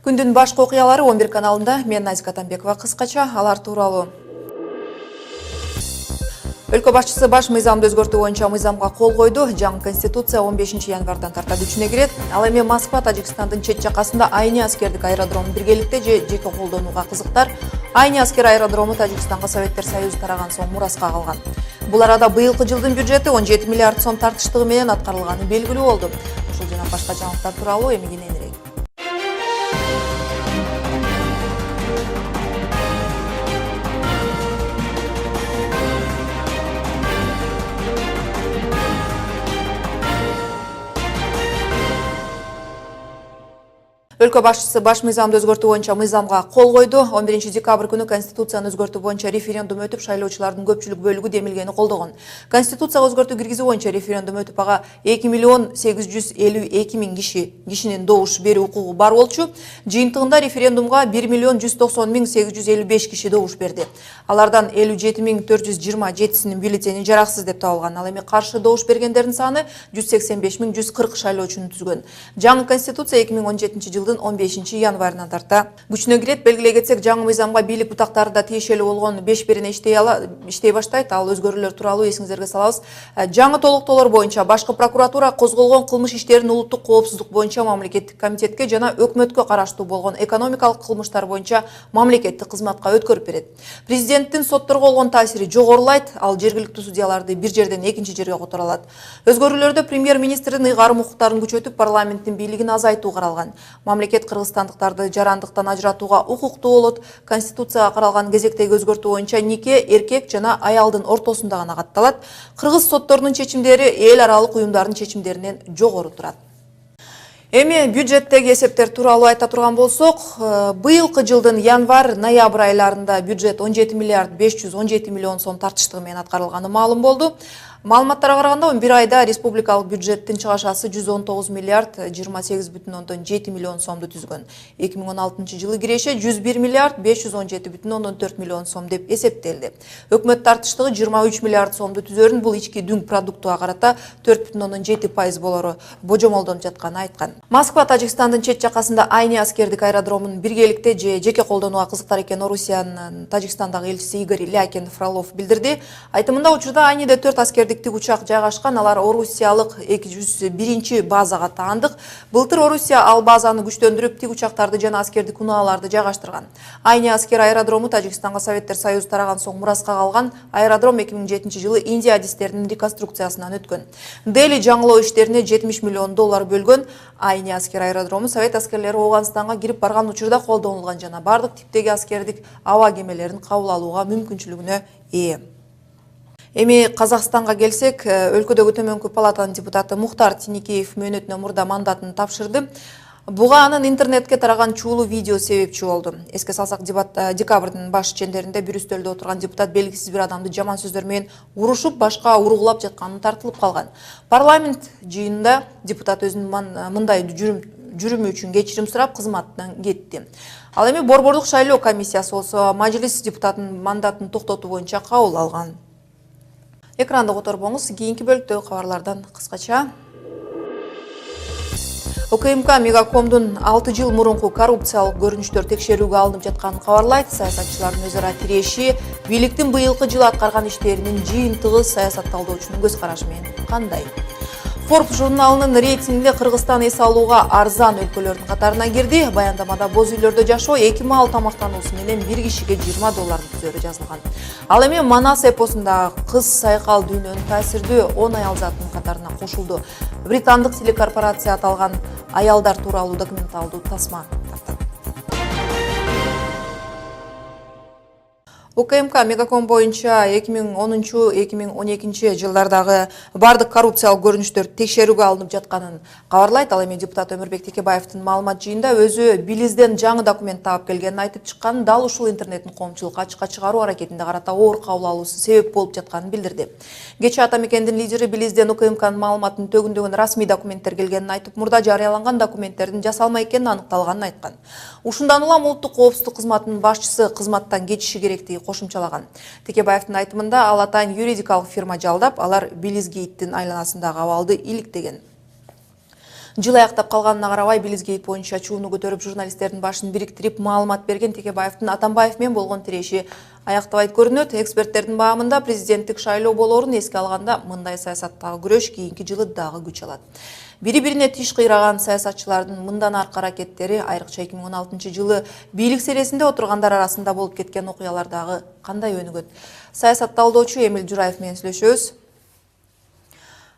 Күндүн башкы окуялары 11 каналында. Мен Назика Атамбекова. Кыскача алар тууралуу. Өлкө башчысы баш мыйзамды өзгөртүү боюнча мыйзамга кол койду. Жаңы конституция 15 январдан тарта күчүнө кирет. Ал эми Москва Тажикстандын чет жакасында Айни аскердик аэродрому биргеликте же жеке колдонууга кызыктар. Айни аскер аэродрому Тажикстанга Советтер Союзу тараган соң мураска калган. Бул арада быйылкы жылдын бюджети 17 миллиард сом тартыштыгы менен аткарылганы белгилүү болду. Ушул жана башка жаңылыктар тууралуу эми кененирээк. Өлкө башчысы баш мыйзамды өзгөртүү боюнча мыйзамга кол койду. 11 декабрь күнү конституцияны өзгөртүү боюнча референдум өтүп, шайлоочулардын көпчүлүк бөлүгү демилгени колдогон. Конституцияга өзгөртүү киргизүү боюнча референдум өтүп, ага 2.852.000 кишинин добуш берүү укугу бар болчу. Жыйынтыгында референдумга 1.990.855 киши добуш берди. Алардан 57.427-синин бюллетени жараксыз деп табылган. Ал эми каршы добуш бергендердин саны 185.140 шайлоочуну түзгөн. Жаңы конституция 2017 жылдын 15 январынан тарта күчүнө кирет. Белгилей кетсек, жаңы мыйзамга бийлик бутактары да тиешелүү болгон 5 берене иштей баштайт. Ал өзгөрүүлөр тууралуу эсиңиздерге салабыз. Жаңы толуктоолор боюнча башкы прокуратура козголгон кылмыш иштерин улуттук коопсуздук боюнча мамлекеттик комитетке жана өкмөткө караштуу болгон экономикалык кылмыштар боюнча мамлекеттик кызматка өткөрүп берет. Президенттин сотторго болгон таасири жогорулайт. Ал жергиликтүү судьяларды бир жерден экинчи жерге которо алат. Өзгөрүүлөрдө премьер-министрдин ыйгарым укуктарын күчөтүп, парламенттин бийлигин азайтуу каралган. Мамлекет кыргызстандыктарды жарандыктан ажыратууга укуктуу болот. Конституцияга каралган кезектеги өзгөртүү боюнча нике эркек жана аялдын ортосунда гана катталат. Кыргыз сотторунун чечимдери эл аралык уюмдардын чечимдеринен жогору турат. Эми бюджеттеги эсептер тууралуу айта турган болсок, быйылкы жылдын январь-ноябрь айларында бюджет 17 миллиард 517 миллион сом тартыштыгы менен аткарылганы маалым болду. Маалыматтарга караганда 11 айда республикалык бюджеттин чыгашасы 119 миллиард 28,7 миллион сомду түзгөн. 2016 жылы киреше 101 миллиард 517,4 миллион сом деп эсептелди. Өкмөт тартыштыгы 23 миллиард сомду түзөрүн, бул ички дүң продуктуга карата 4,7% болору божомолдонуп жатканын айткан. Москва Тажикстандын чет жакасында Айни аскердик аэродромун биргеликте же жеке колдонууга кызыктар экен Орусиянын Тажикстандагы элчиси Игорь Лякин Фролов билдирди. Айтымында учурда Айниде 4 аскердик тигучак жайгашкан. Алар Орусиялык 201 базага таандык. Былтыр Орусия ал базаны күчтөндүрүп, тигучактарды жана аскердик унааларды жайгаштырган. Айни аскер аэродрому Тажикстанга Советтер Союзу тараган соң мураска калган. Аэродром 2007 жылы Индия адистеринин реконструкциясынан өткөн. Дели жаңылоо иштерине 70 миллион доллар бөлгөн. Айни аскер аэродрому Совет аскерлери Ооганстанга кирип барган учурда колдонулган жана бардык типтеги аскердик аба кемелерин кабыл алууга мүмкүнчүлүгүнө ээ. Эми Казакстанга келсек, өлкөдөгү төмөнкү палатанын депутаты Мухтар Тиникеев мөөнөтүнөн мурда мандатын тапшырды. Буга анын интернетке тараган чуулуу видео себепчи болду. Эске салсак, декабрдын баш чендеринде бир үстөлдө отурган депутат белгисиз бир адамды жаман сөздөр менен урушуп, башка ургулап жатканын тартылып калган. Парламент жыйынында депутат өзүнүн мындай жүрүмү үчүн кечирим сурап, кызматтан кетти. Ал эми Борбордук шайлоо комиссиясы болсо мажлис депутаттын мандатын токтотуу боюнча кабыл алган. Экранда которбоңуз, кийинки бөлүктөгү кабарлардан кыскача. УКМК Мегакомдун 6 жыл мурунку коррупциялык көрүнүштөр текшерүүгө алынып жатканын кабарлайт. Саясатчылардын өз ара тиреши бийликтин быйылкы жылы аткарган иштеринин жыйынтыгы саясатталдоочунун көз карашы менен кандай? Forbes журналынын рейтингинде Кыргызстан эс алууга арзан өлкөлөрдүн катарына кирди. Баяндамада боз үйлөрдө жашоо 2 маал тамактануусу менен бир кишиге 20 долларды түзөрү жазылган. Ал эми Манас эпосундагы кыз сайкал дүйнөнүн таасирдүү 10 аял затынын катарына кошулду. Британдык телекорпорация аталган аялдар тууралуу документалдуу тасма тартат. УКМК Мегаком боюнча 2010-2012 жылдардагы бардык коррупциялык көрүнүштөр текшерүүгө алынып жатканын кабарлайт. Ал эми депутат Өмүрбек Текебаевдин маалымат жыйында өзү Билизден жаңы документ таап келгенин айтып чыккан. Дал ушул интернеттин коомчулукка ачыкка чыгаруу аракетинде карата оор кабыл алуусу себеп болуп жатканын билдирди. Кечээ Ата Мекендин лидери Билизден УКМКнын маалыматынын төгүндөгүн расмий документтер келгенин айтып, мурда жарыяланган документтердин жасалма экени аныкталганын айткан. Ушундан улам улуттук коопсуздук кызматынын башчысы кызматтан кетиши керектиги кошумчалаган. Текебаевдин айтымында ал атайын юридикалык фирма жалдап, алар Билизгейттин айланасындагы абалды иликтеген. Жыл аяктап калганына карабай Билизгейт боюнча чууну көтөрүп журналисттердин башын бириктирип маалымат берген Текебаевдин Атамбаев менен болгон тиреши аяктабайт көрүнөт. Эксперттердин баамында президенттик шайлоо болоорун эске алганда мындай саясаттагы күрөш кийинки жылы дагы күч алат. Бири-бирине тиш кыйраган саясатчылардын мындан аркы аракеттери, айрыкча 2016 жылы бийлик сересинде отургандар арасында болуп кеткен окуялар дагы кандай өнүгөт? Саясат талдоочу Эмил Жураев менен сүйлөшөбүз.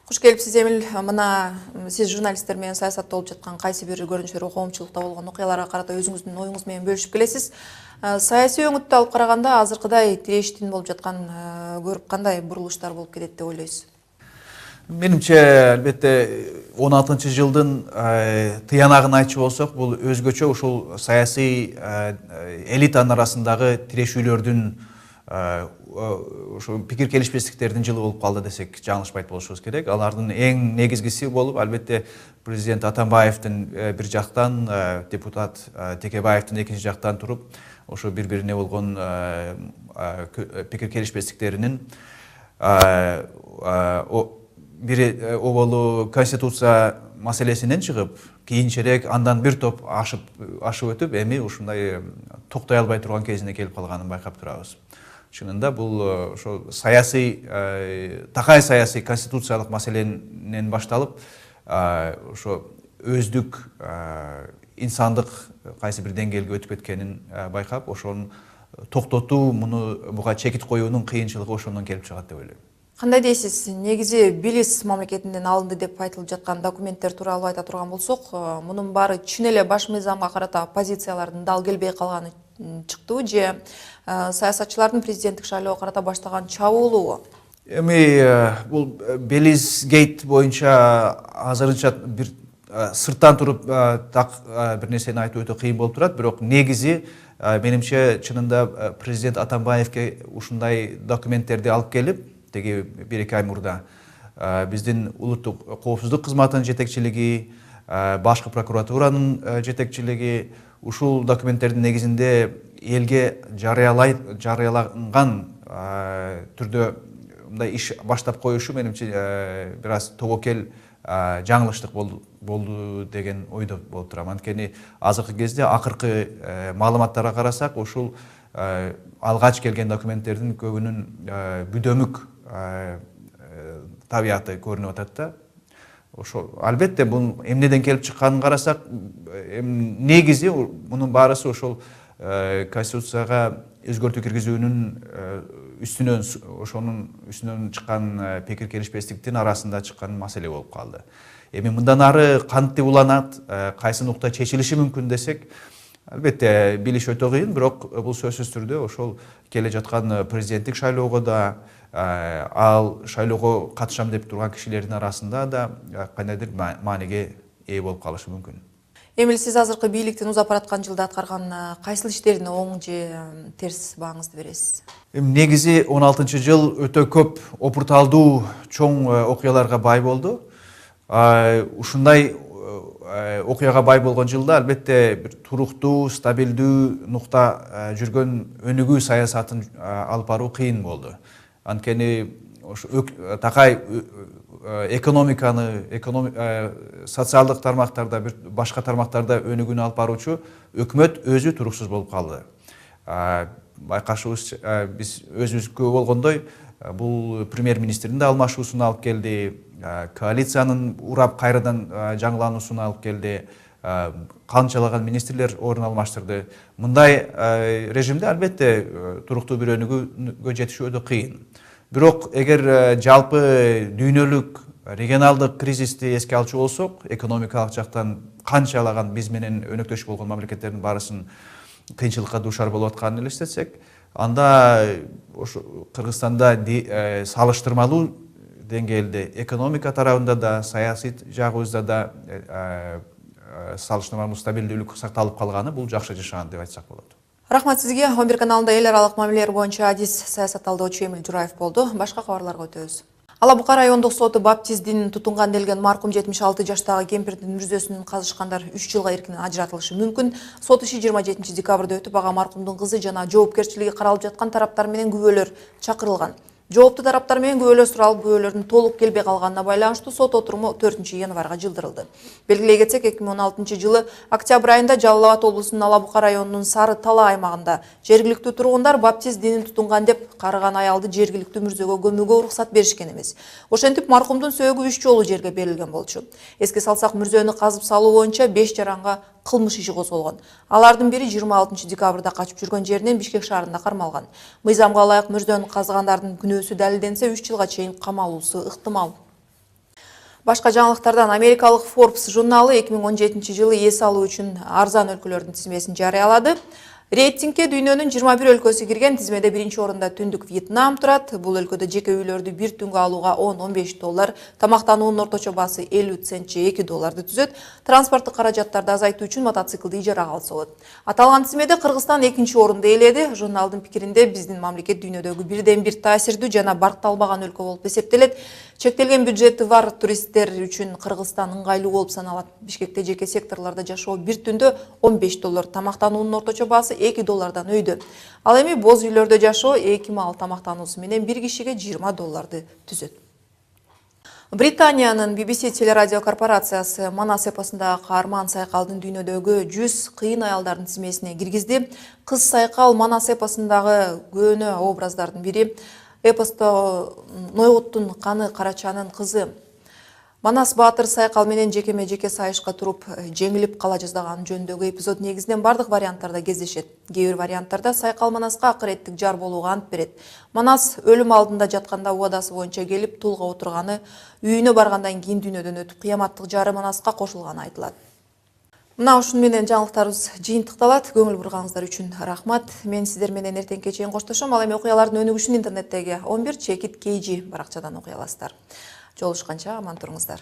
Куш келипсиз, Эмил. Мына сиз журналисттер менен саясатта болуп жаткан кайсы бир көрүнүштөр, коомчулукта болгон окуяларга карата өзүңүздүн оюңуз менен бөлүшүп келесиз. Саясий өңүттү алып караганда азыркыдай тирештин болуп жаткан көрүп кандай бурулуштар болуп кетет деп ойлойсуз? Менимче, албетте 16 жылдын тыянагын айтчу болсок, бул өзгөчө ушул саясий элитанын арасындагы тирешүүлөрдүн ошо пикир келишпестиктердин жылы болуп калды десек жаңылышпайт болушубуз керек. Алардын эң негизгиси болуп, албетте президент Атамбаевдин бир жактан, депутат Текебаевдин экинчи жактан туруп, ошо бири-бирине болгон пикир келишпестиктеринин бири оболу конституция маселесинен чыгып, кийинчерээк андан бир топ ашып өтүп, эми ушундай токтой албай турган кезине келип калганын байкап турабыз. Чынында бул ошо такай саясий конституциялык маселенен башталып, ошо өздүк инсандык кайсы бир деңгээлге өтүп кеткенин байкап, ошону токтотуу, буга чекит коюунун кыйынчылыгы ошондон келип чыгат деп ойлойм. Кандай дейсиз? Негизи Билис мамлекетинен алынды деп айтылып жаткан документтер тууралуу айта турган болсок, мунун баары чын эле баш мыйзамга карата позициялардын дал келбей калганы чыктыбы же саясатчылардын президенттик шайлоого карата баштаган чабуулубу? Эми бул Билизгейт боюнча азырынча бир сырттан туруп так бир нерсени айтуу өтө кыйын болуп турат, бирок негизи менимче чынында президент Атамбаевке ушундай документтерди алып келип, теги 1-2 ай мурда биздин улуттук коопсуздук кызматынын жетекчилиги, башкы прокуратуранын жетекчилиги ушул документтердин негизинде элге жарыяланган түрдө мындай иш баштап коюшу менимче бир аз тобокел жаңылыштык болду деген ойдо болуп турам. Анткени азыркы кезде акыркы маалыматтарга карасак, ушул алгач келген документтердин көбүнүн бүдөмүк табияты көрүнүп атат да. Ошо албетте бул эмнеден келип чыкканын карасак, негизи мунун баарысы ошол конституцияга өзгөртүү киргизүүнүн үстүнөн, ошонун үстүнөн чыккан пикир келишпестиктин арасында чыккан маселе болуп калды. Эми мындан ары кантип уланат, кайсы нукта чечилиши мүмкүн десек, албетте билиш өтө кыйын, бирок бул сөзсүз түрдө ошол келе жаткан президенттик шайлоого да, ал шайлоого катышам деп турган кишилердин арасында да кандайдыр мааниге ээ болуп калышы мүмкүн. Эмил, сиз азыркы бийликтин узап бараткан жылда аткарган кайсыл иштерине оң же терс бааңызды бересиз? Негизи 16 жыл өтө көп опурталдуу чоң окуяларга бай болду. Ушундай окуяга бай болгон жылда албетте бир туруктуу, стабилдүү нукта жүргөн өнүгүү саясатын алып баруу кыйын болду. Анткени такай экономиканы, социалдык тармактарда, башка тармактарда өнүгүүнү алып баруучу өкмөт өзү туруксуз болуп калды. Байкашыбыз, биз өзүбүзгө болгондой, бул премьер-министрдин да алмашуусуна алып келди, коалициянын урап кайрадан жаңылануусуна алып келди, канчалаган министрлер орун алмаштырды. Мындай режимде албетте туруктуу бир өнүгүүгө жетишүү өтө кыйын. Бирок эгер жалпы дүйнөлүк регионалдык кризисти эске алчу болсок, экономикалык жактан канчалаган биз менен өнөктөш болгон мамлекеттердин баарысын кыйынчылыкка дуушар болуп атканын элестетсек, анда ошо Кыргызстанда салыштырмалуу деңгээлде экономика тарабында да, саясий жагыбызда да салыштырмалуу стабилдүүлүк сакталып калганы бул жакшы жашаган деп айтсак болот. Рахмат сизге. 11 каналында эл аралык мамилелер боюнча адис саясат талдоочу Эмил Жураев болду. Башка кабарларга өтөбүз. Ала Бука райондук соту баптист динин тутунган делген маркум 76 жаштагы кемпирдин мүрзөсүнөн казышкандар 3 жылга эркинен ажыратылышы мүмкүн. Сот иши 27 декабрда өтүп, ага маркумдун кызы жана жоопкерчилиги каралып жаткан тараптар менен күбөлөр чакырылган. Жооптуу тараптар менен күбөлөр суралып, күбөлөрдүн толук келбей калганына байланыштуу сот отуруму 4 январга жылдырылды. Белгилей кетсек, 2016 жылы октябрь айында Жалал Абад облусунун Алабука районунун Сары Тала аймагында жергиликтүү тургундар баптист динин тутунган деп карыган аялды жергиликтүү мүрзөгө көмүүгө уруксат беришкен эмес. Ошентип маркумдун сөөгү 3 жолу жерге берилген болчу. Эске салсак, мүрзөнү казып салуу боюнча 5 жаранга кылмыш иши козголгон. Алардын бири 26 декабрда качып жүргөн жеринен Бишкек шаарында кармалган. Мыйзамга ылайык мүрзөнү казгандардын күнөөсү далилденсе 3 жылга чейин камалуусу ыктымал. Башка жаңылыктардан Америкалык Forbes журналы 2017 жылы эс алуу үчүн арзан өлкөлөрдүн тизмесин жарыялады. Рейтингке дүйнөнүн 21 өлкөсү кирген. Тизмеде биринчи орунда Түндүк Вьетнам турат. Бул өлкөдө жеке үйлөрдү бир түнгө алууга $10-15, тамактануунун орточо баасы 50 центче $2 түзөт. Транспорттук каражаттарды азайтуу үчүн мотоциклди ижарага алса болот. Аталган тизмеде Кыргызстан 2-нчи орунду ээледи. Журналдын пикиринде биздин мамлекет дүйнөдөгү бирден бир таасирдүү жана баркталбаган өлкө болуп эсептелет. Чектелген бюджети бар туристтер үчүн Кыргызстан ыңгайлуу болуп саналат. Бишкекте жеке секторлордо жашоо бир түндө $15, тамактануунун орточо баасы $2 өйдө. Ал эми боз үйлөрдө жашоо 2 маал тамактануусу менен бир кишиге $20 түзөт. Британиянын BBC телерадио корпорациясы Манас эпосундагы каарман сайкалдын дүйнөдөгү 100 кыйын аялдардын тизмесине киргизди. Кыз сайкал Манас эпосундагы көөнө образдардын бири. Эпосто Нойгуттун каны Карачанын кызы. Манас Баатыр сайкал менен жекеме-жеке сайышка туруп жеңилип кала жаздаган жөнүндөгү эпизод негизинен бардык варианттарда кездешет. Кээ бир варианттарда сайкал Манаска акыреттик жар болууга ант берет. Манас өлүм алдында жатканда убадасы боюнча келип тулга отурганы, үйүнө баргандан кийин дүйнөдөн өтүп кыяматтык жары Манаска кошулганы айтылат. Мына ушун менен жаңылыктарыбыз жыйынтыкталат. Көңүл бурганыңыздар үчүн рахмат. Мен сиздер менен эртеңке чейин коштошом. Ал эми окуялардын өнүгүшүн интернеттеги 11 Чекит KG баракчадан окуй аласыздар. Жолушканча аман туруңуздар.